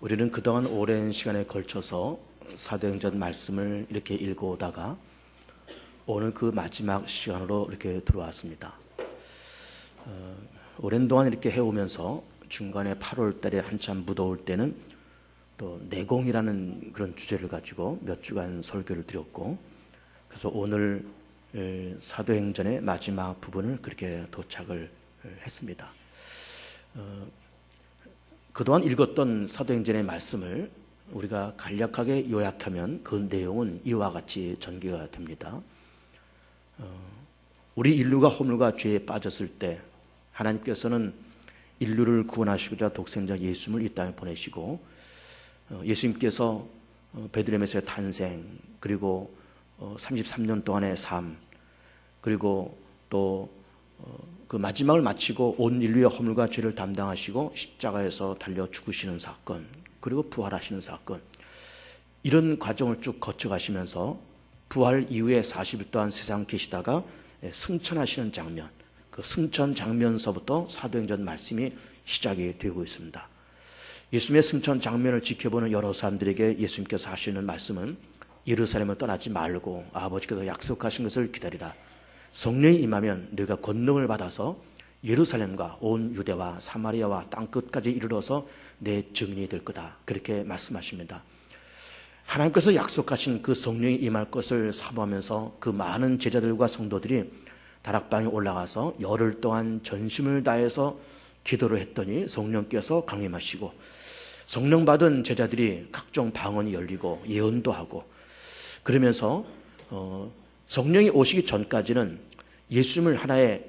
우리는 그동안 오랜 시간에 걸쳐서 사도행전 말씀을 이렇게 읽어오다가 오늘 그 마지막 시간으로 이렇게 들어왔습니다. 오랜 동안 이렇게 해오면서 중간에 8월 달에 한참 무더울 때는 또 내공이라는 그런 주제를 가지고 몇 주간 설교를 드렸고, 그래서 오늘 사도행전의 마지막 부분을 그렇게 도착을 했습니다. 그동안 읽었던 사도행전의 말씀을 우리가 간략하게 요약하면 그 내용은 이와 같이 전개가 됩니다. 우리 인류가 허물과 죄에 빠졌을 때 하나님께서는 인류를 구원하시고자 독생자 예수님을 이 땅에 보내시고, 예수님께서 베들레헴에서의 탄생, 그리고 33년 동안의 삶, 그리고 또 그 마지막을 마치고 온 인류의 허물과 죄를 담당하시고 십자가에서 달려 죽으시는 사건, 그리고 부활하시는 사건, 이런 과정을 쭉 거쳐가시면서 부활 이후에 40일 동안 세상 계시다가 승천하시는 장면, 그 승천 장면서부터 사도행전 말씀이 시작이 되고 있습니다. 예수님의 승천 장면을 지켜보는 여러 사람들에게 예수님께서 하시는 말씀은 예루살렘을 떠나지 말고 아버지께서 약속하신 것을 기다리라. 성령이 임하면 너희가 권능을 받아서 예루살렘과 온 유대와 사마리아와 땅끝까지 이르러서 내 증인이 될 거다. 그렇게 말씀하십니다. 하나님께서 약속하신 그 성령이 임할 것을 사모하면서 그 많은 제자들과 성도들이 다락방에 올라가서 열흘 동안 전심을 다해서 기도를 했더니 성령께서 강림하시고, 성령 받은 제자들이 각종 방언이 열리고 예언도 하고, 그러면서 성령이 오시기 전까지는 예수님을 하나의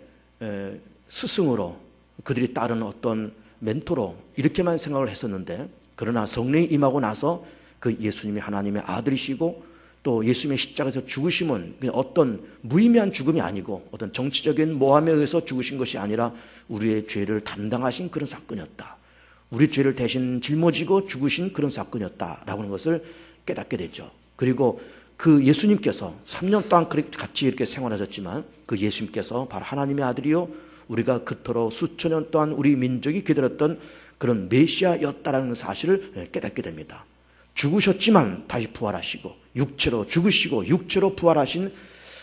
스승으로, 그들이 따르는 어떤 멘토로 이렇게만 생각을 했었는데, 그러나 성령이 임하고 나서 그 예수님이 하나님의 아들이시고 또 예수님의 십자가에서 죽으심은 어떤 무의미한 죽음이 아니고 어떤 정치적인 모함에 의해서 죽으신 것이 아니라 우리의 죄를 담당하신 그런 사건이었다. 우리 죄를 대신 짊어지고 죽으신 그런 사건이었다라고 하는 것을 깨닫게 되죠. 그리고 그 예수님께서 3년 동안 같이 이렇게 생활하셨지만 그 예수님께서 바로 하나님의 아들이요, 우리가 그토록 수천 년 동안 우리 민족이 기다렸던 그런 메시아였다라는 사실을 깨닫게 됩니다. 죽으셨지만 다시 부활하시고, 육체로 죽으시고 육체로 부활하신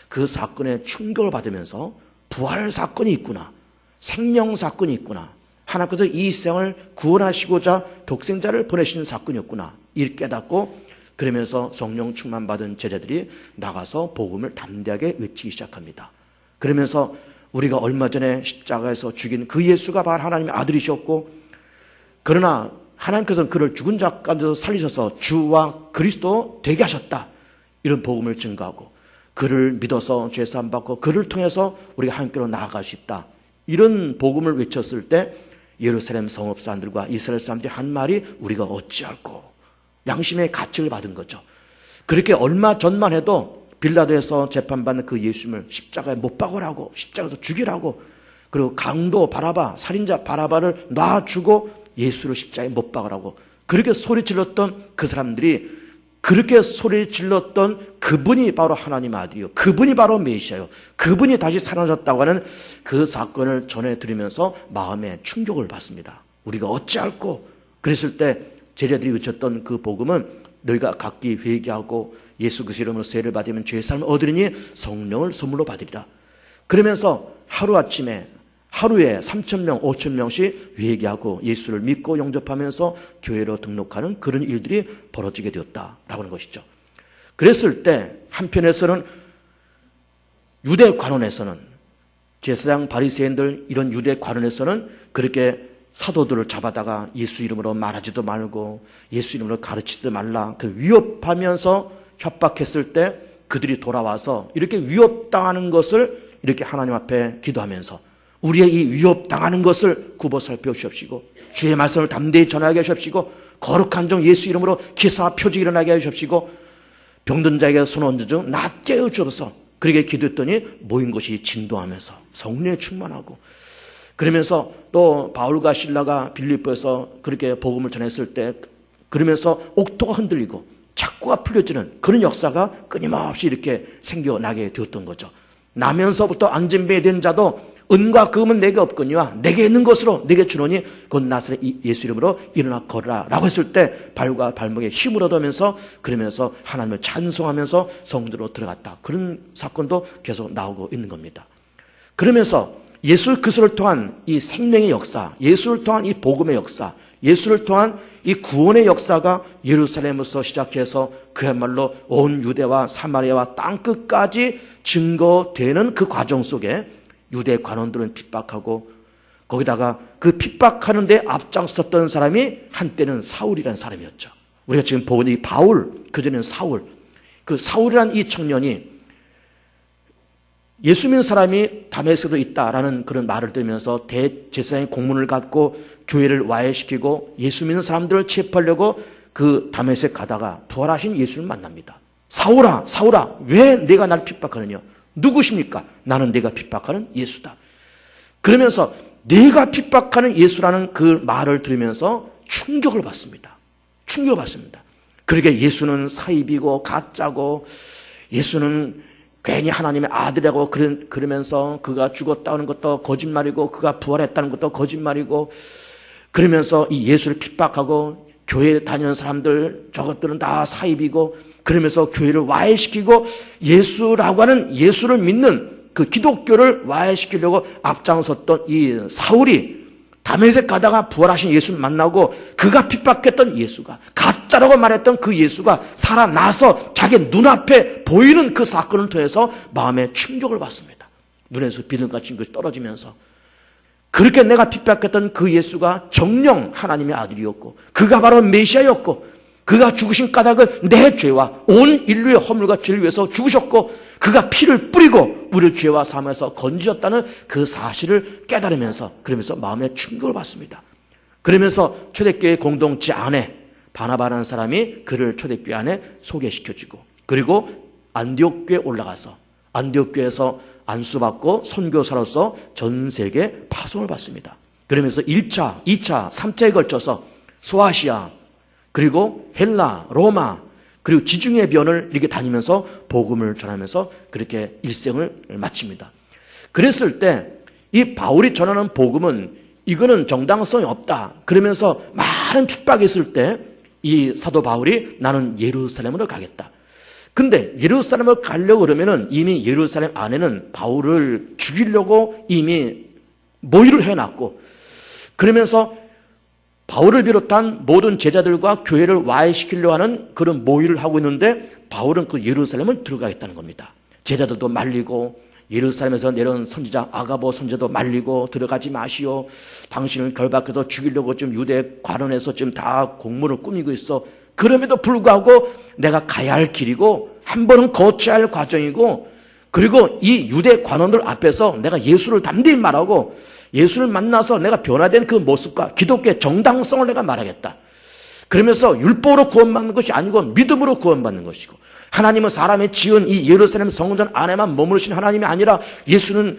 그 사건에 충격을 받으면서 부활 사건이 있구나, 생명 사건이 있구나, 하나님께서 이 세상을 구원하시고자 독생자를 보내시는 사건이었구나, 이렇게 깨닫고, 그러면서 성령 충만 받은 제자들이 나가서 복음을 담대하게 외치기 시작합니다. 그러면서 우리가 얼마 전에 십자가에서 죽인 그 예수가 바로 하나님의 아들이셨고, 그러나 하나님께서는 그를 죽은 자 가운데서 살리셔서 주와 그리스도 되게 하셨다, 이런 복음을 증거하고, 그를 믿어서 죄사함 받고 그를 통해서 우리가 하나님께로 나아갈 수 있다, 이런 복음을 외쳤을 때 예루살렘 성읍 사람들과 이스라엘 사람들이 한 말이 우리가 어찌할꼬, 양심의 가책을 받은 거죠. 그렇게 얼마 전만 해도 빌라도에서 재판받는 그 예수님을 십자가에 못 박으라고, 십자가에서 죽이라고, 그리고 강도 바라바, 살인자 바라바를 놔주고 예수를 십자가에 못 박으라고 그렇게 소리질렀던 그 사람들이, 그렇게 소리질렀던 그분이 바로 하나님 아들이요, 그분이 바로 메시아요, 그분이 다시 살아나셨다고 하는 그 사건을 전해드리면서 마음에 충격을 받습니다. 우리가 어찌할꼬, 그랬을 때 제자들이 외쳤던 그 복음은 너희가 각기 회개하고 예수 그리스도 이름으로 세례를 받으면 죄사함을 얻으리니 성령을 선물로 받으리라. 그러면서 하루아침에 하루에 3,000명, 5,000명씩 회개하고 예수를 믿고 영접하면서 교회로 등록하는 그런 일들이 벌어지게 되었다라고 하는 것이죠. 그랬을 때 한편에서는 유대 관원에서는, 제사장 바리새인들 이런 유대 관원에서는 그렇게 사도들을 잡아다가 예수 이름으로 말하지도 말고 예수 이름으로 가르치지도 말라, 그 위협하면서 협박했을 때 그들이 돌아와서 이렇게 위협당하는 것을 이렇게 하나님 앞에 기도하면서 우리의 이 위협당하는 것을 굽어 살펴주십시고, 주의 말씀을 담대히 전하게 하십시고, 거룩한 종 예수 이름으로 기사와 표적이 일어나게 하십시고, 병든 자에게 손 얹은 중 낫게 해주옵소서. 그렇게 기도했더니 모인 것이 진동하면서 성령에 충만하고, 그러면서 또 바울과 실라가 빌립보에서 그렇게 복음을 전했을 때, 그러면서 옥토가 흔들리고 착고가 풀려지는 그런 역사가 끊임없이 이렇게 생겨나게 되었던 거죠. 나면서부터 안진병이 된 자도 은과 금은 내게 없거니와 내게 있는 것으로 내게 주노니 곧 나사렛 예수 이름으로 일어나 걸으라 라고 했을 때 발과 발목에 힘을 얻으면서 그러면서 하나님을 찬송하면서 성도로 들어갔다. 그런 사건도 계속 나오고 있는 겁니다. 그러면서 예수 그리스도를 통한 이 생명의 역사, 예수를 통한 이 복음의 역사, 예수를 통한 이 구원의 역사가 예루살렘에서 시작해서 그야말로 온 유대와 사마리아와 땅끝까지 증거되는 그 과정 속에 유대 관원들은 핍박하고 거기다가 그 핍박하는 데 앞장섰던 사람이 한때는 사울이라는 사람이었죠. 우리가 지금 보는 이 바울, 그전에는 사울. 그 사울이라는 이 청년이 예수 믿는 사람이 다메섹에도 있다라는 그런 말을 들으면서 대제사장의 공문을 갖고 교회를 와해시키고 예수 믿는 사람들을 체포하려고 그 다메섹 가다가 부활하신 예수를 만납니다. 사울아, 사울아, 왜 내가 날 핍박하느냐? 누구십니까? 나는 내가 핍박하는 예수다. 그러면서 내가 핍박하는 예수라는 그 말을 들으면서 충격을 받습니다. 충격을 받습니다. 그러게 예수는 사입이고 가짜고 예수는 괜히 하나님의 아들이라고 그러면서 그가 죽었다는 것도 거짓말이고 그가 부활했다는 것도 거짓말이고 그러면서 이 예수를 핍박하고 교회 다니는 사람들 저것들은 다 사입이고 그러면서 교회를 와해시키고 예수라고 하는 예수를 믿는 그 기독교를 와해시키려고 앞장섰던 이 사울이 다메섹 가다가 부활하신 예수를 만나고 그가 핍박했던 예수가 가짜라고 말했던 그 예수가 살아나서 자기 눈앞에 보이는 그 사건을 통해서 마음에 충격을 받습니다. 눈에서 비듬같이 것이 떨어지면서 그렇게 내가 핍박했던 그 예수가 정녕 하나님의 아들이었고 그가 바로 메시아였고 그가 죽으신 까닭은 내 죄와 온 인류의 허물과 죄를 위해서 죽으셨고 그가 피를 뿌리고 우리를 죄와 사함에서 건지셨다는 그 사실을 깨달으면서 그러면서 마음에 충격을 받습니다. 그러면서 초대교회 공동체 안에 바나바라는 사람이 그를 초대교회 안에 소개시켜주고 그리고 안디옥교에 올라가서 안디옥교에서 안수받고 선교사로서 전 세계 파송을 받습니다. 그러면서 1차, 2차, 3차에 걸쳐서 소아시아 그리고 헬라, 로마 그리고 지중해 변을 이렇게 다니면서 복음을 전하면서 그렇게 일생을 마칩니다. 그랬을 때 이 바울이 전하는 복음은 이거는 정당성이 없다. 그러면서 많은 핍박이 있을 때 이 사도 바울이 나는 예루살렘으로 가겠다. 근데 예루살렘을 가려고 그러면은 이미 예루살렘 안에는 바울을 죽이려고 이미 모의를 해놨고 그러면서 바울을 비롯한 모든 제자들과 교회를 와해시키려고 하는 그런 모의를 하고 있는데 바울은 그 예루살렘을 들어가겠다는 겁니다. 제자들도 말리고 예루살렘에서 내려온 선지자 아가보 선지자도 말리고 들어가지 마시오. 당신을 결박해서 죽이려고 지금 유대 관원에서 지금 다 공문을 꾸미고 있어. 그럼에도 불구하고 내가 가야 할 길이고 한 번은 거쳐야 할 과정이고 그리고 이 유대 관원들 앞에서 내가 예수를 담대히 말하고 예수를 만나서 내가 변화된 그 모습과 기독교의 정당성을 내가 말하겠다. 그러면서 율법으로 구원받는 것이 아니고 믿음으로 구원받는 것이고 하나님은 사람의 지은 이 예루살렘 성전 안에만 머무르신 하나님이 아니라 예수는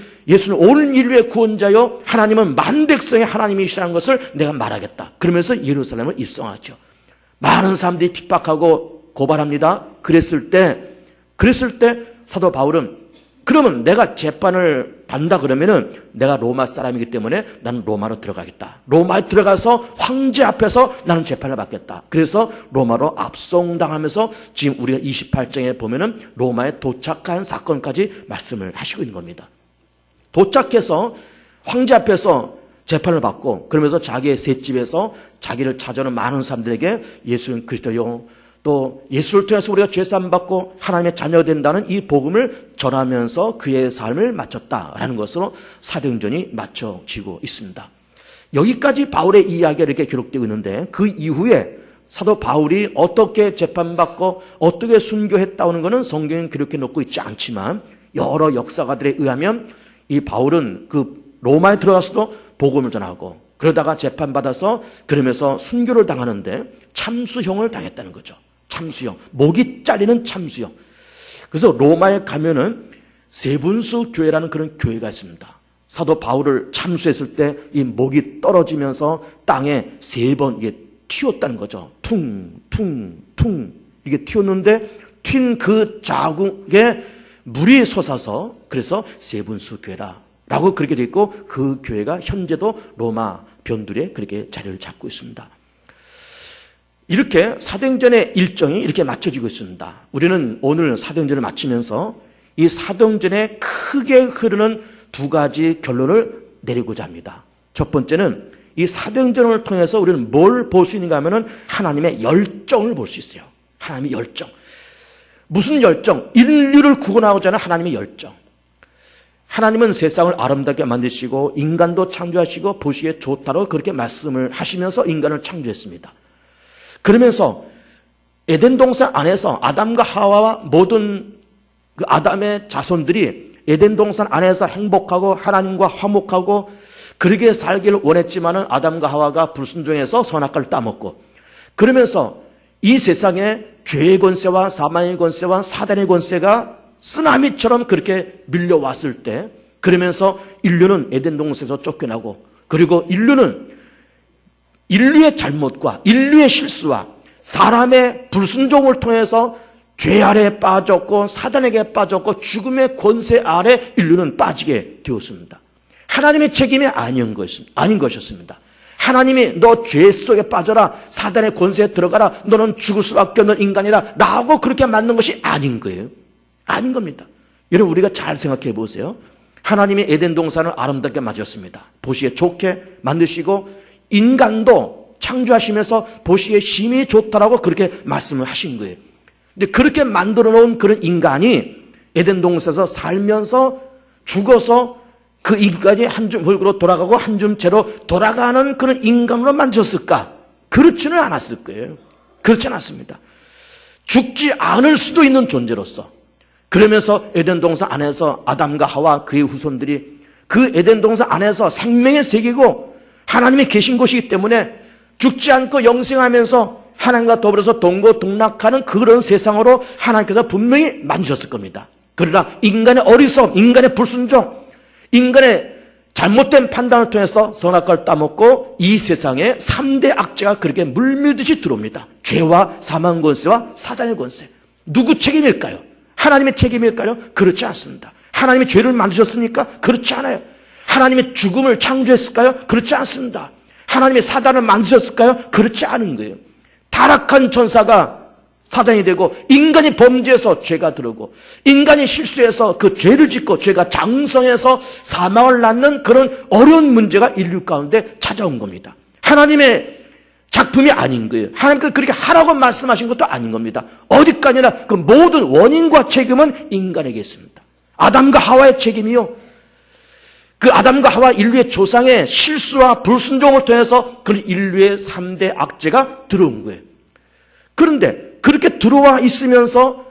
온 인류의 구원자요 하나님은 만백성의 하나님이시라는 것을 내가 말하겠다. 그러면서 예루살렘을 입성하죠. 많은 사람들이 핍박하고 고발합니다. 그랬을 때 사도 바울은 그러면 내가 재판을 받는다 그러면은 내가 로마 사람이기 때문에 나는 로마로 들어가겠다. 로마에 들어가서 황제 앞에서 나는 재판을 받겠다. 그래서 로마로 압송당하면서 지금 우리가 28장에 보면은 로마에 도착한 사건까지 말씀을 하시고 있는 겁니다. 도착해서 황제 앞에서 재판을 받고 그러면서 자기의 셋집에서 자기를 찾아오는 많은 사람들에게 예수는 그리스도요. 또 예수를 통해서 우리가 죄사함 받고 하나님의 자녀가 된다는 이 복음을 전하면서 그의 삶을 마쳤다라는 것으로 사도행전이 맞춰지고 있습니다. 여기까지 바울의 이야기가 이렇게 기록되고 있는데 그 이후에 사도 바울이 어떻게 재판받고 어떻게 순교했다는 것은 성경에 기록해 놓고 있지 않지만 여러 역사가들에 의하면 이 바울은 그 로마에 들어가서도 복음을 전하고 그러다가 재판받아서 그러면서 순교를 당하는데 참수형을 당했다는 거죠. 참수형, 목이 잘리는 참수형. 그래서 로마에 가면은 세분수 교회라는 그런 교회가 있습니다. 사도 바울을 참수했을 때 이 목이 떨어지면서 땅에 3번 이게 튀었다는 거죠. 퉁 이게 튀었는데 튄 그 자국에 물이 솟아서 그래서 세분수 교회라 라고 그렇게 되어 있고 그 교회가 현재도 로마 변두리에 그렇게 자리를 잡고 있습니다. 이렇게 사도행전의 일정이 이렇게 맞춰지고 있습니다. 우리는 오늘 사도행전을 마치면서 이 사도행전에 크게 흐르는 두 가지 결론을 내리고자 합니다. 첫 번째는 이 사도행전을 통해서 우리는 뭘 볼 수 있는가 하면은 하나님의 열정을 볼 수 있어요. 하나님의 열정. 무슨 열정? 인류를 구원하고자 하는 하나님의 열정. 하나님은 세상을 아름답게 만드시고 인간도 창조하시고 보시기에 좋다고 그렇게 말씀을 하시면서 인간을 창조했습니다. 그러면서 에덴 동산 안에서 아담과 하와와 모든 그 아담의 자손들이 에덴 동산 안에서 행복하고 하나님과 화목하고 그렇게 살기를 원했지만은 아담과 하와가 불순종해서 선악과를 따먹고 그러면서 이 세상에 죄의 권세와 사망의 권세와 사단의 권세가 쓰나미처럼 그렇게 밀려왔을 때 그러면서 인류는 에덴 동산에서 쫓겨나고 그리고 인류의 잘못과 인류의 실수와 사람의 불순종을 통해서 죄 아래에 빠졌고 사단에게 빠졌고 죽음의 권세 아래 인류는 빠지게 되었습니다. 하나님의 책임이 아닌 것이었습니다. 하나님이 너 죄 속에 빠져라 사단의 권세에 들어가라 너는 죽을 수밖에 없는 인간이다 라고 그렇게 만든 것이 아닌 거예요. 아닌 겁니다. 여러분 우리가 잘 생각해 보세요. 하나님이 에덴 동산을 아름답게 만드셨습니다. 보시기에 좋게 만드시고 인간도 창조하시면서 보시기에 심히 좋다라고 그렇게 말씀을 하신 거예요. 근데 그렇게 만들어 놓은 그런 인간이 에덴 동산에서 살면서 죽어서 그 인간이 한 줌 흙으로 돌아가고 한 줌 재로 돌아가는 그런 인간으로 만드셨을까? 그렇지는 않았을 거예요. 그렇지 않았습니다. 죽지 않을 수도 있는 존재로서 그러면서 에덴 동산 안에서 아담과 하와 그의 후손들이 그 에덴 동산 안에서 생명의 세계고 하나님이 계신 곳이기 때문에 죽지 않고 영생하면서 하나님과 더불어서 동고동락하는 그런 세상으로 하나님께서 분명히 만드셨을 겁니다. 그러나 인간의 어리석, 인간의 불순종, 인간의 잘못된 판단을 통해서 선악과를 따먹고 이 세상에 3대 악재가 그렇게 물밀듯이 들어옵니다. 죄와 사망 권세와 사단의 권세. 누구 책임일까요? 하나님의 책임일까요? 그렇지 않습니다. 하나님이 죄를 만드셨습니까? 그렇지 않아요. 하나님이 죽음을 창조했을까요? 그렇지 않습니다. 하나님이 사단을 만드셨을까요? 그렇지 않은 거예요. 타락한 천사가 사단이 되고 인간이 범죄해서 죄가 들어오고 인간이 실수해서 그 죄를 짓고 죄가 장성해서 사망을 낳는 그런 어려운 문제가 인류 가운데 찾아온 겁니다. 하나님의 작품이 아닌 거예요. 하나님께서 그렇게 하라고 말씀하신 것도 아닌 겁니다. 어디까지나 그 모든 원인과 책임은 인간에게 있습니다. 아담과 하와의 책임이요. 그 아담과 하와 인류의 조상의 실수와 불순종을 통해서 그 인류의 3대 악재가 들어온 거예요. 그런데 그렇게 들어와 있으면서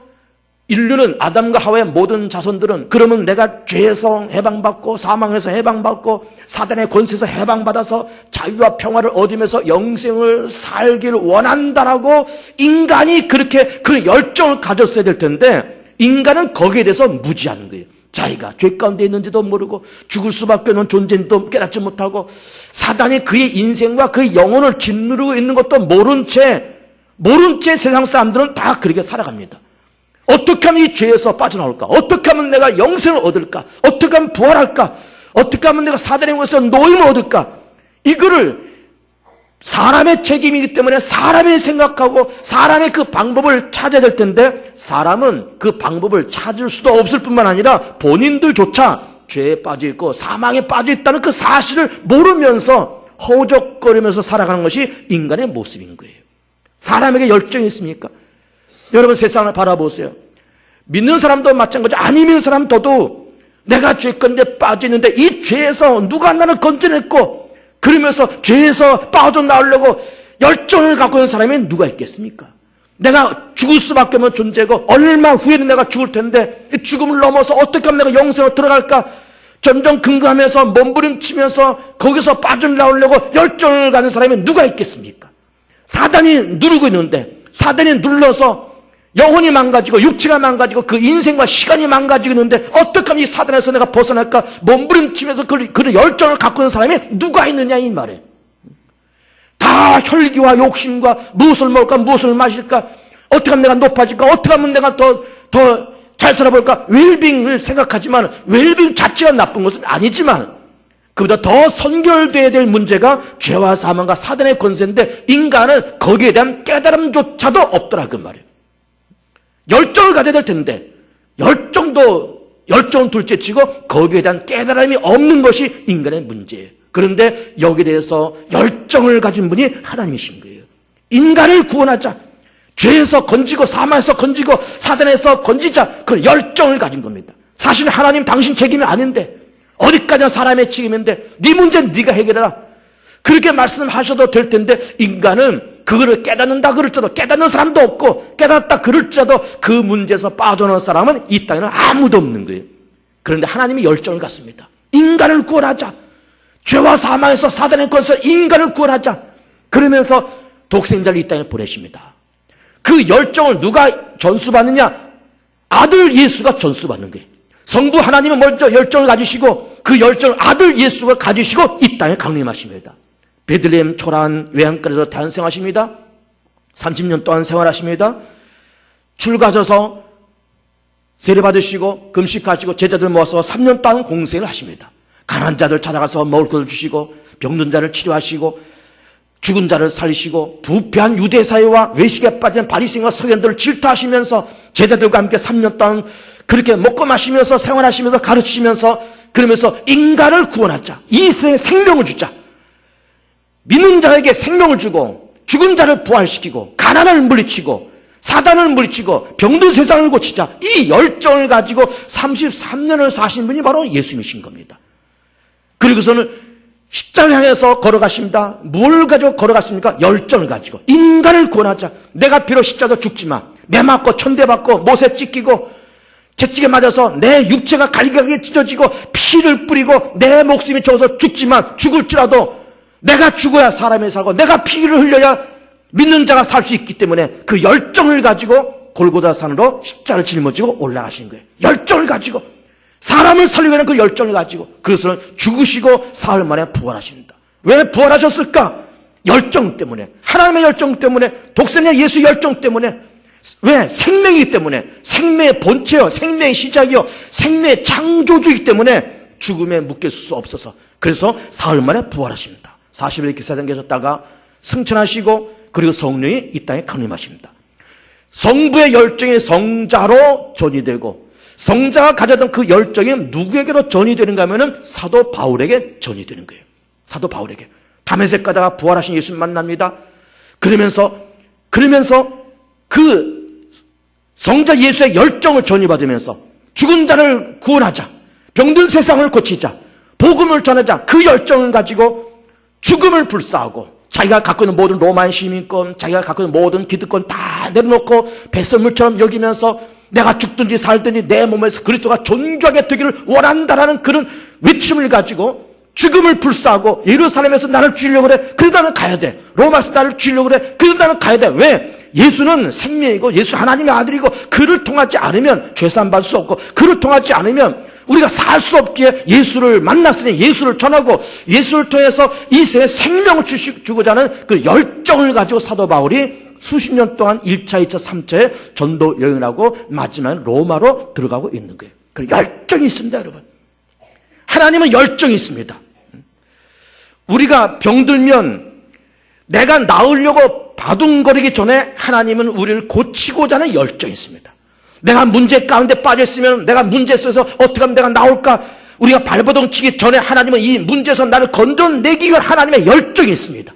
인류는 아담과 하와의 모든 자손들은 그러면 내가 죄에서 해방받고 사망에서 해방받고 사단의 권세에서 해방받아서 자유와 평화를 얻으면서 영생을 살기를 원한다라고 인간이 그렇게 그 열정을 가졌어야 될 텐데 인간은 거기에 대해서 무지한 거예요. 자기가 죄 가운데 있는지도 모르고 죽을 수밖에 없는 존재인지도 깨닫지 못하고 사단이 그의 인생과 그의 영혼을 짓누르고 있는 것도 모른 채 세상 사람들은 다 그렇게 살아갑니다. 어떻게 하면 이 죄에서 빠져나올까? 어떻게 하면 내가 영생을 얻을까? 어떻게 하면 부활할까? 어떻게 하면 내가 사단의 것에서 노임을 얻을까? 이거를 사람의 책임이기 때문에 사람이 생각하고 사람의 그 방법을 찾아야 될 텐데 사람은 그 방법을 찾을 수도 없을 뿐만 아니라 본인들조차 죄에 빠져 있고 사망에 빠져 있다는 그 사실을 모르면서 허우적거리면서 살아가는 것이 인간의 모습인 거예요. 사람에게 열정이 있습니까? 여러분 세상을 바라보세요. 믿는 사람도 마찬가지, 안 믿는 사람도 내가 죄건데 빠지는데 이 죄에서 누가 나를 건져냈고 그러면서 죄에서 빠져나오려고 열정을 갖고 있는 사람이 누가 있겠습니까? 내가 죽을 수밖에 없는 존재고 얼마 후에는 내가 죽을 텐데 죽음을 넘어서 어떻게 하면 내가 영생으로 들어갈까? 점점 근거하면서 몸부림치면서 거기서 빠져나오려고 열정을 가진 사람이 누가 있겠습니까? 사단이 누르고 있는데 사단이 눌러서 영혼이 망가지고 육체가 망가지고 그 인생과 시간이 망가지고 있는데 어떻게 하면 이 사단에서 내가 벗어날까 몸부림치면서 그 열정을 갖고 있는 사람이 누가 있느냐 이 말이에요. 다 혈기와 욕심과 무엇을 먹을까 무엇을 마실까 어떻게 하면 내가 높아질까 어떻게 하면 내가 더 잘 살아볼까? 웰빙을 생각하지만 웰빙 자체가 나쁜 것은 아니지만 그보다 더 선결돼야 될 문제가 죄와 사망과 사단의 권세인데 인간은 거기에 대한 깨달음조차도 없더라 그 말이에요. 열정을 가져야 될 텐데 열정은 둘째치고 거기에 대한 깨달음이 없는 것이 인간의 문제예요. 그런데 여기에 대해서 열정을 가진 분이 하나님이신 거예요. 인간을 구원하자. 죄에서 건지고 사망에서 건지고 사단에서 건지자. 그 열정을 가진 겁니다. 사실 하나님 당신 책임이 아닌데 어디까지나 사람의 책임인데 네 문제는 네가 해결해라. 그렇게 말씀하셔도 될 텐데 인간은 그거를 깨닫는다 그럴지라도 깨닫는 사람도 없고 깨닫다 그럴지라도 그 문제에서 빠져나온 사람은 이 땅에는 아무도 없는 거예요. 그런데 하나님이 열정을 갖습니다. 인간을 구원하자. 죄와 사망에서 사단의 권세에서 인간을 구원하자. 그러면서 독생자를 이 땅에 보내십니다. 그 열정을 누가 전수받느냐? 아들 예수가 전수받는 거예요. 성부 하나님은 먼저 열정을 가지시고 그 열정을 아들 예수가 가지시고 이 땅에 강림하십니다. 베들레헴 초라한 외양간에서 탄생하십니다. 30년 동안 생활하십니다. 출가져서 세례받으시고 금식하시고 제자들 모아서 3년 동안 공생을 하십니다. 가난한 자들 찾아가서 먹을 것을 주시고 병든 자를 치료하시고 죽은 자를 살리시고 부패한 유대 사회와 외식에 빠진 바리새인과 서기관들을 질투하시면서 제자들과 함께 3년 동안 그렇게 먹고 마시면서 생활하시면서 가르치시면서 그러면서 인간을 구원하자. 이 세상에 생명을 주자. 믿는 자에게 생명을 주고 죽은 자를 부활시키고 가난을 물리치고 사단을 물리치고 병든 세상을 고치자. 이 열정을 가지고 33년을 사신 분이 바로 예수님이신 겁니다. 그리고서는 십자가를 향해서 걸어가십니다. 뭘 가지고 걸어갔습니까? 열정을 가지고 인간을 구원하자. 내가 비록 십자가도 죽지만 매 맞고 천대 받고 못에 찢기고 채찍에 맞아서 내 육체가 갈기갈기 찢어지고 피를 뿌리고 내 목숨이 적어서 죽지만 죽을지라도 내가 죽어야 사람이 살고 내가 피를 흘려야 믿는 자가 살 수 있기 때문에 그 열정을 가지고 골고다 산으로 십자가를 짊어지고 올라가신 거예요. 열정을 가지고 사람을 살리기 위한 그 열정을 가지고 그래서는 죽으시고 사흘 만에 부활하십니다. 왜 부활하셨을까? 열정 때문에, 하나님의 열정 때문에, 독생자 예수 열정 때문에. 왜? 생명이기 때문에, 생명의 본체요, 생명의 시작이요, 생명의 창조주이기 때문에 죽음에 묶일 수 없어서 그래서 사흘 만에 부활하십니다. 40일 기사장 계셨다가 승천하시고 그리고 성령이 이 땅에 강림하십니다. 성부의 열정이 성자로 전이되고 성자가 가졌던 그 열정이 누구에게로 전이되는가 하면은 사도 바울에게 전이되는 거예요. 사도 바울에게. 다메섹 가다가 부활하신 예수님 만납니다. 그러면서 그 성자 예수의 열정을 전이받으면서 죽은 자를 구원하자. 병든 세상을 고치자. 복음을 전하자. 그 열정을 가지고 죽음을 불사하고 자기가 갖고 있는 모든 로마의 시민권, 자기가 갖고 있는 모든 기득권 다 내려놓고 배설물처럼 여기면서 내가 죽든지 살든지 내 몸에서 그리스도가 존귀하게 되기를 원한다라는 그런 외침을 가지고 죽음을 불사하고 예루살렘에서 나를 죽이려고 그래. 그래도 나는 가야 돼. 로마에서 나를 죽이려고 그래. 그래도 나는 가야 돼. 왜? 예수는 생명이고 예수 하나님의 아들이고 그를 통하지 않으면 죄사함 받을 수 없고 그를 통하지 않으면 우리가 살 수 없기에 예수를 만났으니 예수를 전하고 예수를 통해서 이 세상에 생명을 주고자 하는 그 열정을 가지고 사도 바울이 수십 년 동안 1차, 2차, 3차에 전도 여행을 하고 마지막에 로마로 들어가고 있는 거예요. 그 열정이 있습니다, 여러분. 하나님은 열정이 있습니다. 우리가 병들면 내가 나으려고 바둥거리기 전에 하나님은 우리를 고치고자 하는 열정이 있습니다. 내가 문제 가운데 빠져있으면 내가 문제 속에서 어떻게 하면 내가 나올까? 우리가 발버둥 치기 전에 하나님은 이 문제에서 나를 건져내기 위한 하나님의 열정이 있습니다.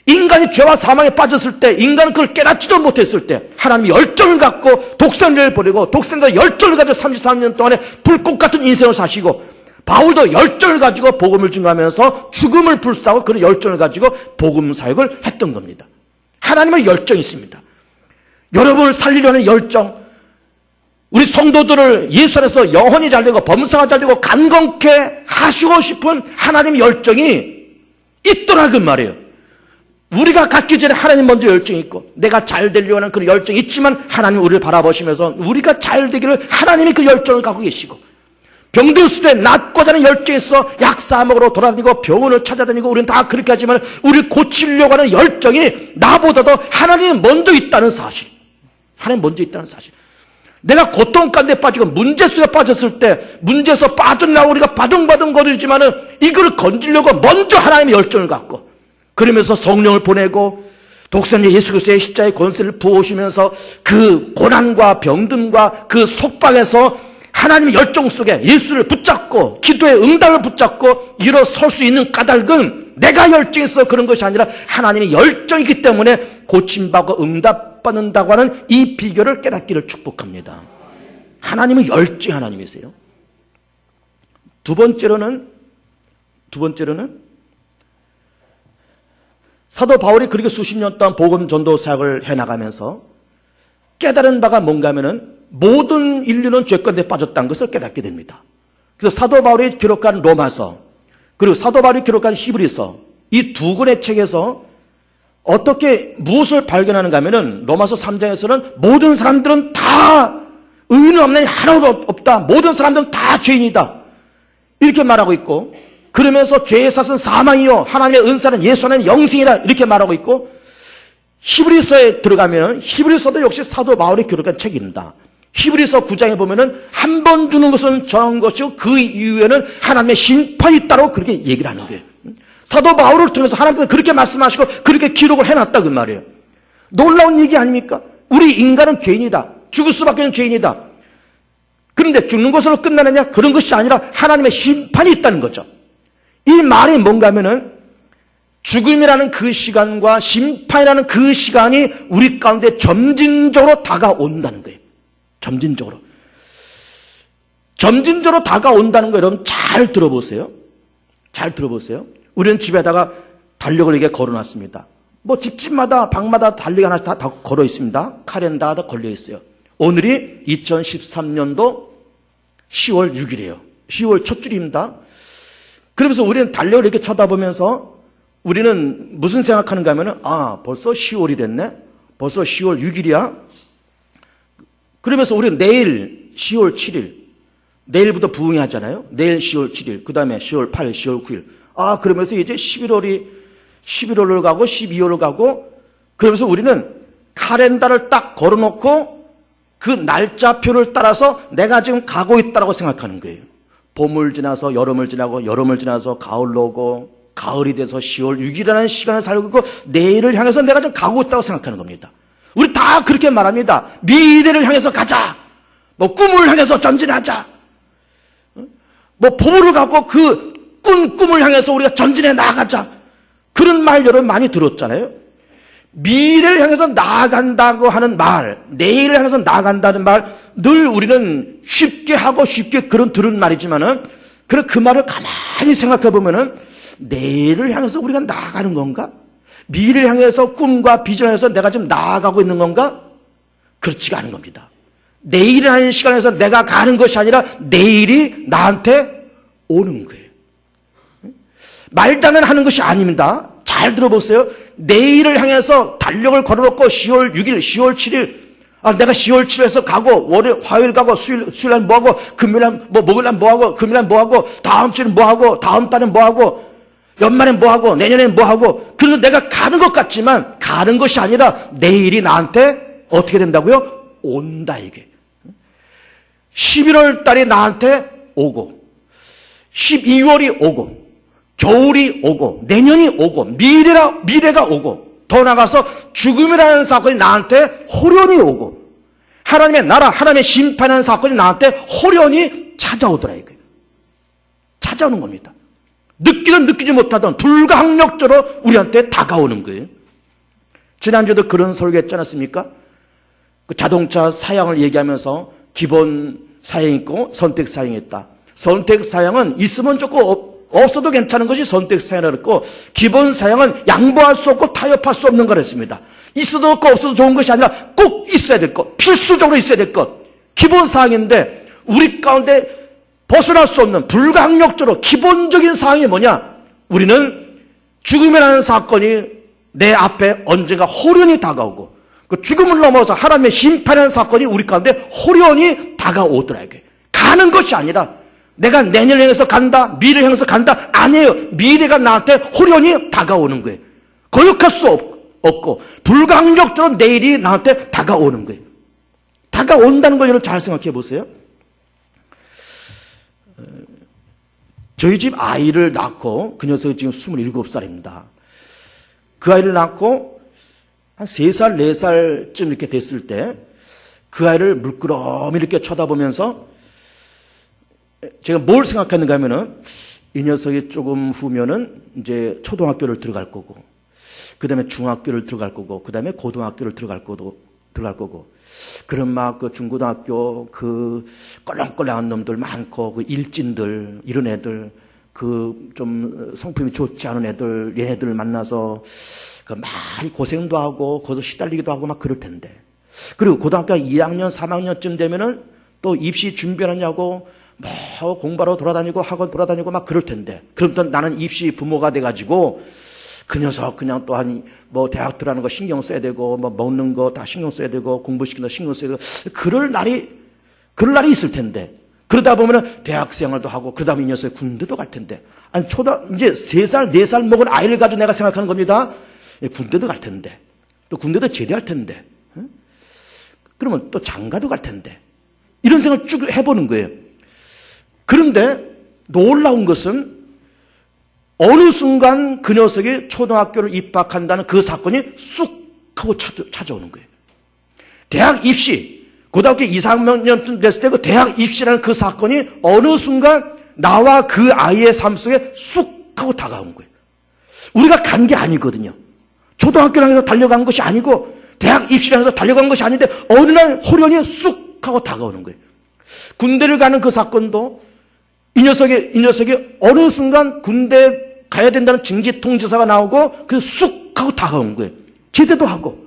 인간이 죄와 사망에 빠졌을 때, 인간은 그걸 깨닫지도 못했을 때 하나님이 열정을 갖고 독생자를 보내고 독생자 열정을 가지고 33년 동안에 불꽃 같은 인생을 사시고 바울도 열정을 가지고 복음을 증거하면서 죽음을 불사하고 그런 열정을 가지고 복음 사역을 했던 겁니다. 하나님의 열정이 있습니다. 여러분을 살리려는 열정, 우리 성도들을 예수 안에서 영혼이 잘되고 범사가 잘되고 강건케 하시고 싶은 하나님의 열정이 있더라 그 말이에요. 우리가 갖기 전에 하나님 먼저 열정이 있고 내가 잘 되려고 하는 그런 열정이 있지만 하나님 우리를 바라보시면서 우리가 잘 되기를 하나님이 그 열정을 갖고 계시고 병들었을 때 낫고자 하는 열정이 있어 약사 먹으러 돌아다니고 병원을 찾아다니고 우리는 다 그렇게 하지만 우리를 고치려고 하는 열정이 나보다도 하나님이 먼저 있다는 사실. 하나님 먼저 있다는 사실. 내가 고통 가운데 빠지고 문제 속에 빠졌을 때 문제에서 빠져나오고 우리가 바둥바둥 거리지만은 이걸 건지려고 먼저 하나님의 열정을 갖고 그러면서 성령을 보내고 독생자 예수 그리스도의 십자가의 권세를 부어오시면서 그 고난과 병듦과 그 속박에서 하나님의 열정 속에 예수를 붙잡고 기도의 응답을 붙잡고 일어설 수 있는 까닭은 내가 열정해서 그런 것이 아니라 하나님의 열정이기 때문에 고침받고 응답받는다고 하는 이 비결을 깨닫기를 축복합니다. 하나님은 열정의 하나님이세요. 두 번째로는 사도 바울이 그렇게 수십 년 동안 복음 전도 사역을 해나가면서 깨달은 바가 뭔가 하면은 모든 인류는 죄 가운데 빠졌다는 것을 깨닫게 됩니다. 그래서 사도 바울이 기록한 로마서 그리고 사도 바울이 기록한 히브리서 이 두 권의 책에서 어떻게 무엇을 발견하는가 하면은 로마서 3장에서는 모든 사람들은 다 의인은 없나니 하나도 없다. 모든 사람들은 다 죄인이다. 이렇게 말하고 있고 그러면서 죄의 삭은 사망이요 하나님의 은사는 예수 안에는 영생이다. 이렇게 말하고 있고 히브리서에 들어가면 히브리서도 역시 사도 바울이 기록한 책입니다. 히브리서 9장에 보면은 한 번 주는 것은 정한 것이고 그 이후에는 하나님의 심판이 있다고 그렇게 얘기를 하는 거예요. 사도 바울을 통해서 하나님께서 그렇게 말씀하시고 그렇게 기록을 해놨다 그 말이에요. 놀라운 얘기 아닙니까? 우리 인간은 죄인이다. 죽을 수밖에 없는 죄인이다. 그런데 죽는 것으로 끝나느냐? 그런 것이 아니라 하나님의 심판이 있다는 거죠. 이 말이 뭔가 하면은 죽음이라는 그 시간과 심판이라는 그 시간이 우리 가운데 점진적으로 다가온다는 거예요. 점진적으로 다가온다는 거 여러분 잘 들어보세요. 잘 들어보세요. 우리는 집에다가 달력을 이렇게 걸어놨습니다. 뭐 집집마다 방마다 달력이 하나씩 다 걸어 있습니다. 카렌다가 다 걸려 있어요. 오늘이 2013년도 10월 6일이에요. 10월 첫 줄입니다. 그러면서 우리는 달력을 이렇게 쳐다보면서 우리는 무슨 생각하는가 하면은 벌써 10월이 됐네. 벌써 10월 6일이야. 그러면서 우리는 내일 10월 7일 내일부터 부흥회 하잖아요. 내일 10월 7일 그 다음에 10월 8일 10월 9일 그러면서 이제 11월을 가고 12월을 가고 그러면서 우리는 카렌다를 딱 걸어놓고 그 날짜표를 따라서 내가 지금 가고 있다고 생각하는 거예요. 봄을 지나서 여름을 지나고 여름을 지나서 가을로 오고 가을이 돼서 10월 6일이라는 시간을 살고 있고 내일을 향해서 내가 좀 가고 있다고 생각하는 겁니다. 우리 다 그렇게 말합니다. 미래를 향해서 가자. 뭐 꿈을 향해서 전진하자. 뭐 보물을 갖고 그 꿈을 향해서 우리가 전진해 나아가자. 그런 말 여러분 많이 들었잖아요. 미래를 향해서 나아간다고 하는 말, 내일을 향해서 나아간다는 말, 늘 우리는 쉽게 하고 쉽게 들은 말이지만은, 그 말을 가만히 생각해 보면은, 내일을 향해서 우리가 나아가는 건가? 미래를 향해서 꿈과 비전을 향해서 내가 지금 나아가고 있는 건가? 그렇지가 않은 겁니다. 내일이라는 시간에서 내가 가는 것이 아니라 내일이 나한테 오는 거예요. 말다면 하는 것이 아닙니다. 잘 들어보세요. 내일을 향해서 달력을 걸어놓고 10월 6일, 10월 7일, 내가 10월 7일에서 가고, 월요일, 화요일 가고, 수요일날 뭐하고, 금요일날 목요일날 뭐하고, 금요일날 뭐하고, 다음 주는 뭐하고, 다음 달은 뭐하고, 연말엔 뭐하고, 내년엔 뭐하고, 그래서 내가 가는 것 같지만, 가는 것이 아니라 내일이 나한테 어떻게 된다고요? 온다, 이게. 11월 달이 나한테 오고, 12월이 오고, 겨울이 오고, 내년이 오고, 미래가 오고, 더 나가서 죽음이라는 사건이 나한테 호련히 오고, 하나님의 나라, 하나님의 심판하는 사건이 나한테 호련히 찾아오더라, 이거예요. 찾아오는 겁니다. 느끼든 느끼지 못하던 불가항력적으로 우리한테 다가오는 거예요. 지난주에도 그런 설교했지 않았습니까? 그 자동차 사양을 얘기하면서 기본 사양이 있고 선택 사양이 있다. 선택 사양은 있으면 좋고 없어도 괜찮은 것이 선택 사양이라고 했고, 기본 사양은 양보할 수 없고 타협할 수 없는 거랬습니다. 있어도 없고 없어도 좋은 것이 아니라 꼭 있어야 될 것, 필수적으로 있어야 될 것, 기본 사항인데 우리 가운데 벗어날 수 없는 불가항력적으로 기본적인 사항이 뭐냐? 우리는 죽음이라는 사건이 내 앞에 언젠가 호련히 다가오고, 그 죽음을 넘어서 하나님의 심판이라는 사건이 우리 가운데 호련히 다가오더라. 이게 가는 것이 아니라 내가 내년을 향해서 간다, 미래를 향해서 간다, 아니에요. 미래가 나한테 호련히 다가오는 거예요. 거역할 수 없고 불가항력적으로 내일이 나한테 다가오는 거예요. 다가온다는 걸 여러분 잘 생각해 보세요. 저희 집 아이를 낳고, 그 녀석이 지금 27살입니다. 그 아이를 낳고 한 3살, 4살쯤 이렇게 됐을 때 그 아이를 물끄러미 이렇게 쳐다보면서 제가 뭘 생각했는가 하면은 이 녀석이 조금 후면은 이제 초등학교를 들어갈 거고, 그 다음에 중학교를 들어갈 거고, 그 다음에 고등학교를 들어갈 거고, 그런 막 그 중고등학교 그 껄렁껄렁한 놈들 많고, 그 일진들, 이런 애들, 그 좀 성품이 좋지 않은 애들, 얘네들 만나서 그 많이 고생도 하고, 거기서 시달리기도 하고 막 그럴 텐데. 그리고 고등학교 2학년, 3학년쯤 되면은 또 입시 준비하느냐고 뭐 공부하러 돌아다니고 학원 돌아다니고 막 그럴 텐데. 그럼 또 나는 입시 부모가 돼가지고 그 녀석 그냥 또 한 뭐 대학 들어가는 거 신경 써야 되고, 뭐 먹는 거 다 신경 써야 되고, 공부시키는 거 신경 써야 되고, 그럴 날이 있을 텐데. 그러다 보면은 대학 생활도 하고, 그러다 보면 이 녀석이 군대도 갈 텐데. 아니, 이제 3살, 4살 먹은 아이를 가지고 내가 생각하는 겁니다. 군대도 갈 텐데. 또 군대도 제대할 텐데. 그러면 또 장가도 갈 텐데. 이런 생각을 쭉 해보는 거예요. 그런데 놀라운 것은 어느 순간 그 녀석이 초등학교를 입학한다는 그 사건이 쑥 하고 찾아오는 거예요. 대학 입시, 고등학교 2, 3학년쯤 됐을 때 그 대학 입시라는 그 사건이 어느 순간 나와 그 아이의 삶 속에 쑥 하고 다가온 거예요. 우리가 간 게 아니거든요. 초등학교를 향해서 달려간 것이 아니고 대학 입시를 향해서 달려간 것이 아닌데 어느 날 호련히 쑥 하고 다가오는 거예요. 군대를 가는 그 사건도 이 녀석이 어느 순간 군대 가야 된다는 징집 통지서가 나오고 그 쑥 하고 다가온 거예요. 제대도 하고.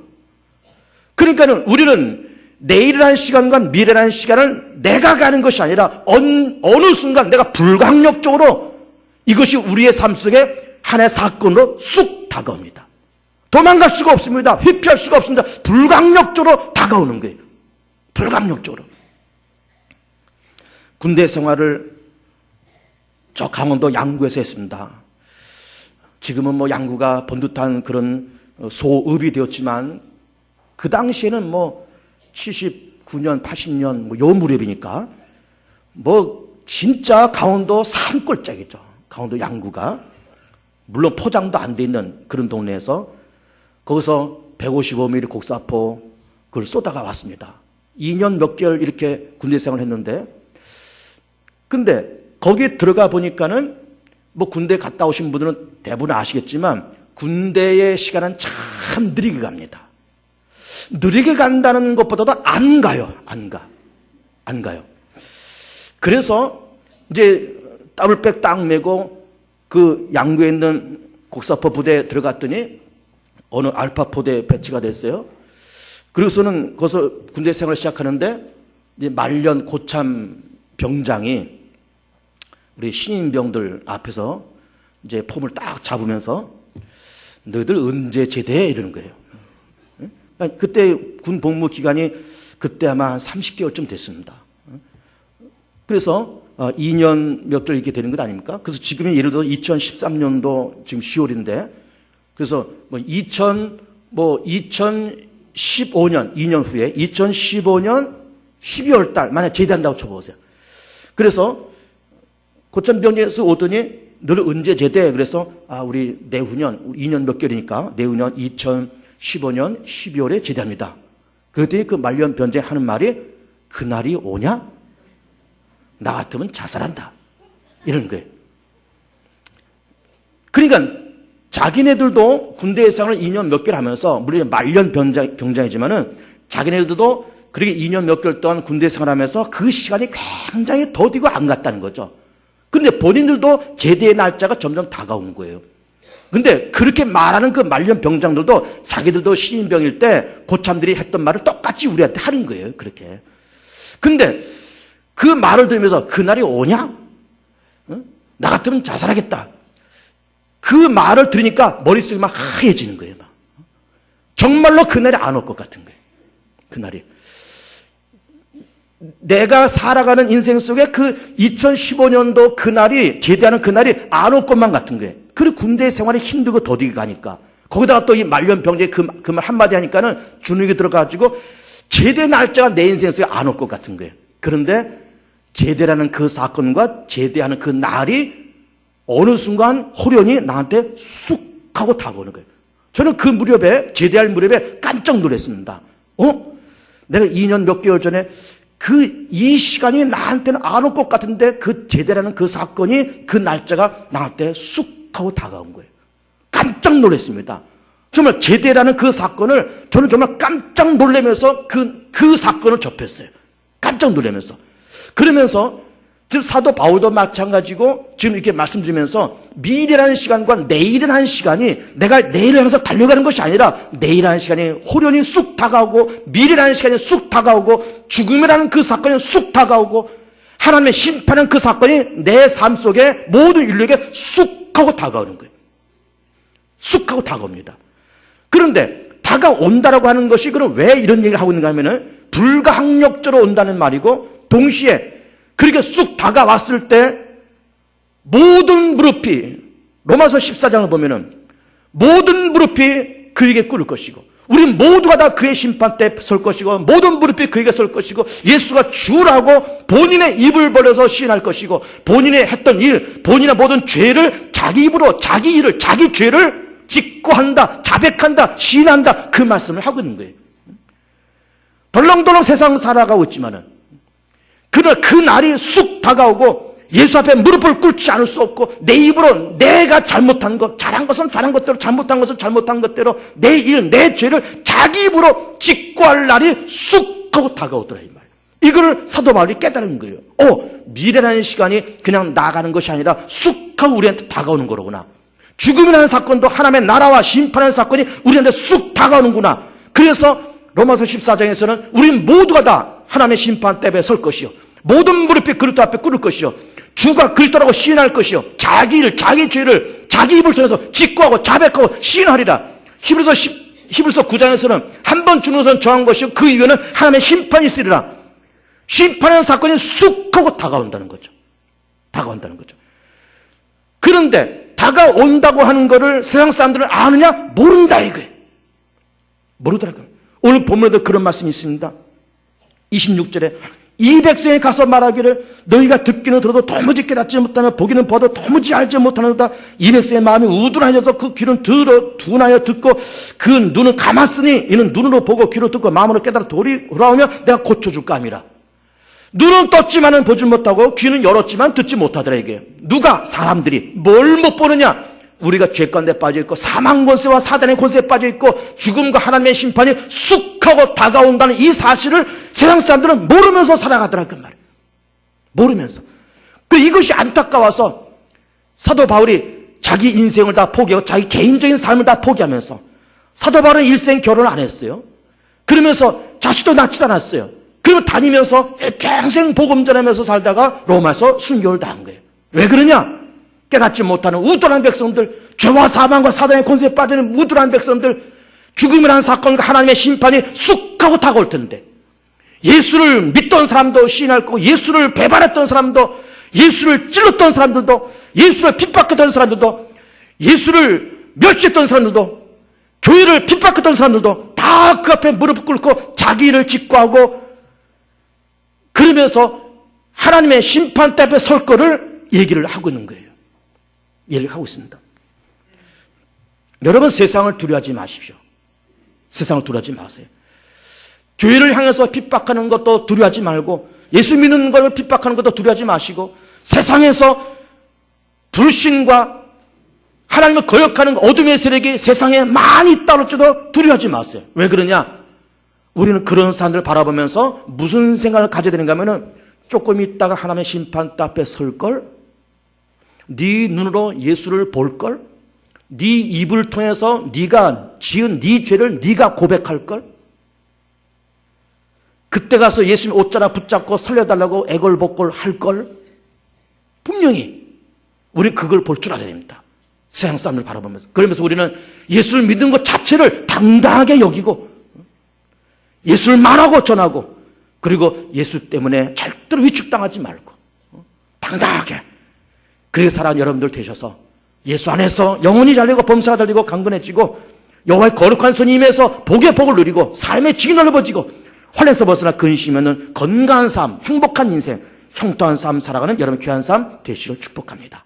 그러니까는 우리는 내일이라는 시간과 미래라는 시간을 내가 가는 것이 아니라 어느 순간 내가 불강력적으로 이것이 우리의 삶 속에 하나의 사건으로 쑥 다가옵니다. 도망갈 수가 없습니다. 회피할 수가 없습니다. 불강력적으로 다가오는 거예요. 불강력적으로. 군대 생활을 저 강원도 양구에서 했습니다. 지금은 뭐 양구가 번듯한 그런 소읍이 되었지만 그 당시에는 뭐 79년, 80년 뭐 요 무렵이니까 뭐 진짜 강원도 산골짜기죠. 강원도 양구가. 물론 포장도 안 돼 있는 그런 동네에서 거기서 155mm 곡사포 그걸 쏘다가 왔습니다. 2년 몇 개월 이렇게 군대 생활을 했는데, 근데 거기에 들어가 보니까는 뭐 군대 갔다 오신 분들은 대부분 아시겠지만 군대의 시간은 참 느리게 갑니다. 느리게 간다는 것보다도 안 가요. 안 가요. 그래서 이제 더블백 딱 메고 그 양구에 있는 곡사포 부대에 들어갔더니 어느 알파 포대에 배치가 됐어요. 그래서는 거기서 군대 생활을 시작하는데 이제 말년 고참 병장이 우리 신인병들 앞에서 이제 폼을 딱 잡으면서 너희들 언제 제대해? 이러는 거예요. 그때 군 복무 기간이 그때 아마 한 30개월쯤 됐습니다. 그래서 2년 몇 개월 이렇게 되는 것 아닙니까? 그래서 지금이 예를 들어 2013년도 지금 10월인데 그래서 뭐 2015년 2년 후에 2015년 12월 달 만약 제대한다고 쳐보세요. 그래서 고참병에서 오더니 너를 언제 제대해? 그래서 우리 내후년 2년 몇 개월이니까 내후년 2015년 12월에 제대합니다. 그랬더니 그 말년 병장 하는 말이 그날이 오냐? 나 같으면 자살한다. 이런 거예요. 그러니까 자기네들도 군대 예상을 2년 몇 개월 하면서 물론 말년 병장이지만은 자기네들도 그렇게 2년 몇 개월 동안 군대 생활하면서 그 시간이 굉장히 더디고 안 갔다는 거죠. 그런데 본인들도 제대의 날짜가 점점 다가온 거예요. 근데 그렇게 말하는 그 말년 병장들도 자기들도 신인병일 때 고참들이 했던 말을 똑같이 우리한테 하는 거예요. 그렇게. 근데 그 말을 들으면서 그날이 오냐? 나 같으면 자살하겠다. 그 말을 들으니까 머릿속이 막 하얘지는 거예요. 막. 정말로 그날이 안 올 것 같은 거예요. 그날이. 내가 살아가는 인생 속에 그 2015년도 그날이, 제대하는 그날이 안 올 것만 같은 거예요. 그리고 군대 생활이 힘들고 더디게 가니까. 거기다가 또 이 말년 병장이 그 말 한마디 하니까는 주눅이 들어가지고 제대 날짜가 내 인생에서 안 올 것 같은 거예요. 그런데 제대라는 그 사건과 제대하는 그 날이 어느 순간 호련히 나한테 쑥 하고 다가오는 거예요. 저는 그 무렵에, 제대할 무렵에 깜짝 놀랐습니다. 내가 2년 몇 개월 전에 이 시간이 나한테는 안 올 것 같은데 그 제대라는 그 사건이 그 날짜가 나한테 쑥 하고 다가온 거예요. 깜짝 놀랐습니다. 정말 제대라는 그 사건을 저는 정말 깜짝 놀라면서 그 사건을 접했어요. 깜짝 놀라면서. 그러면서 지금 사도 바울도 마찬가지고 지금 이렇게 말씀드리면서 미래라는 시간과 내일이라는 시간이 내가 내일을 향해서 달려가는 것이 아니라 내일이라는 시간이 호련히 쑥 다가오고 미래라는 시간이 쑥 다가오고 죽음이라는 그 사건이 쑥 다가오고 하나님의 심판은 그 사건이 내 삶 속에 모든 인류에게 쑥 하고 다가오는 거예요. 쑥 하고 다가옵니다. 그런데 다가온다라고 하는 것이 그럼 왜 이런 얘기를 하고 있는가 하면은 불가항력적으로 온다는 말이고 동시에 그렇게 쑥 다가왔을 때 모든 무릎이 로마서 14장을 보면은 모든 무릎이 그에게 꿇을 것이고 우리 모두가 다 그의 심판 때 설 것이고 모든 무릎이 그에게 설 것이고 예수가 주라고 본인의 입을 벌려서 시인할 것이고 본인이 했던 일, 본인의 모든 죄를 자기 입으로 자기 일을 자기 죄를 직고한다, 자백한다, 시인한다 그 말씀을 하고 있는 거예요. 덜렁덜렁 세상 살아가고 있지만은 그러나 그 날이 쑥 다가오고 예수 앞에 무릎을 꿇지 않을 수 없고 내 입으로 내가 잘못한 것, 잘한 것은 잘한 것대로 잘못한 것은 잘못한 것대로 내 일, 내 죄를 자기 입으로 직고할 날이 쑥 하고 다가오더라 이 말. 이거를 사도 바울이 깨달은 거예요. 미래라는 시간이 그냥 나가는 것이 아니라 쑥 하고 우리한테 다가오는 거로구나. 죽음이라는 사건도 하나님의 나라와 심판하는 사건이 우리한테 쑥 다가오는구나. 그래서 로마서 14장에서는 우린 모두가 다 하나님의 심판 때에 설 것이요 모든 무릎이 그리스도 앞에 꿇을 것이요 주가 그리스도라고 시인할 것이요 자기 일, 자기 죄를 자기 입을 통해서 직고하고 자백하고 시인하리라. 히브리서 9장에서는 한 번 죽는 것은 정한 것이요 그 이후에는 하나님의 심판이 있으리라. 심판하는 사건이 쑥 하고 다가온다는 거죠. 다가온다는 거죠. 그런데 다가온다고 하는 것을 세상 사람들은 아느냐? 모른다 이거예요. 모르더라고요. 오늘 본문에도 그런 말씀이 있습니다. 26절에 이 백성에 가서 말하기를 너희가 듣기는 들어도 도무지 깨닫지 못하며 보기는 봐도 도무지 알지 못하는도다. 이 백성의 마음이 우둔하여서 그 귀는 둔하여 듣고 그 눈은 감았으니 이는 눈으로 보고 귀로 듣고 마음으로 깨달아 돌아오며 내가 고쳐줄까 함이라. 눈은 떴지만은 보지 못하고 귀는 열었지만 듣지 못하더라 이게. 누가? 사람들이. 뭘 못 보느냐? 우리가 죄 가운데 빠져있고 사망 권세와 사단의 권세에 빠져있고 죽음과 하나님의 심판이 쑥 하고 다가온다는 이 사실을 세상 사람들은 모르면서 살아가더라 그 말이에요. 모르면서. 이것이 안타까워서 사도 바울이 자기 인생을 다 포기하고 자기 개인적인 삶을 다 포기하면서 사도 바울은 일생 결혼을 안 했어요. 그러면서 자식도 낳지 않았어요. 그리고 다니면서 평생 복음 전하면서 살다가 로마에서 순교를 당한 거예요. 왜 그러냐? 깨닫지 못하는 우둔한 백성들, 죄와 사망과 사단의 권세에 빠지는 우둔한 백성들, 죽음이라는 사건과 하나님의 심판이 쑥 하고 다가올 텐데 예수를 믿던 사람도 시인할 거고 예수를 배반했던 사람도 예수를 찔렀던 사람들도 예수를 핍박했던 사람들도 예수를 멸시했던 사람들도 교회를 핍박했던 사람들도 다 그 앞에 무릎 꿇고 자기 일을 직고하고 그러면서 하나님의 심판 대 앞에 설 거를 얘기를 하고 있는 거예요. 얘기를 하고 있습니다. 여러분 세상을 두려워하지 마십시오. 세상을 두려워하지 마세요. 교회를 향해서 핍박하는 것도 두려워하지 말고 예수 믿는 걸 핍박하는 것도 두려워하지 마시고 세상에서 불신과 하나님을 거역하는 어둠의 세력이 세상에 많이 있다고 할지도 두려워하지 마세요. 왜 그러냐? 우리는 그런 사람들을 바라보면서 무슨 생각을 가져야 되는가 하면은 조금 있다가 하나님의 심판 앞에 설걸? 네 눈으로 예수를 볼걸? 네 입을 통해서 네가 지은 네 죄를 네가 고백할걸? 그때 가서 예수님 옷자락 붙잡고 살려달라고 애걸복걸 할걸? 분명히 우리 그걸 볼 줄 알아야 됩니다. 세상 사람들 바라보면서. 그러면서 우리는 예수를 믿는 것 자체를 당당하게 여기고 예수를 말하고 전하고 그리고 예수 때문에 절대로 위축당하지 말고 당당하게 그렇게 살아가는 여러분들 되셔서 예수 안에서 영혼이 잘되고 범사가 잘되고 강건해지고 여호와의 거룩한 손이 임해서 복의 복을 누리고 삶의 질이 넓어지고 혼에서 벗어나 근심이 없는 건강한 삶, 행복한 인생, 형통한 삶 살아가는 여러분 귀한 삶 되시길 축복합니다.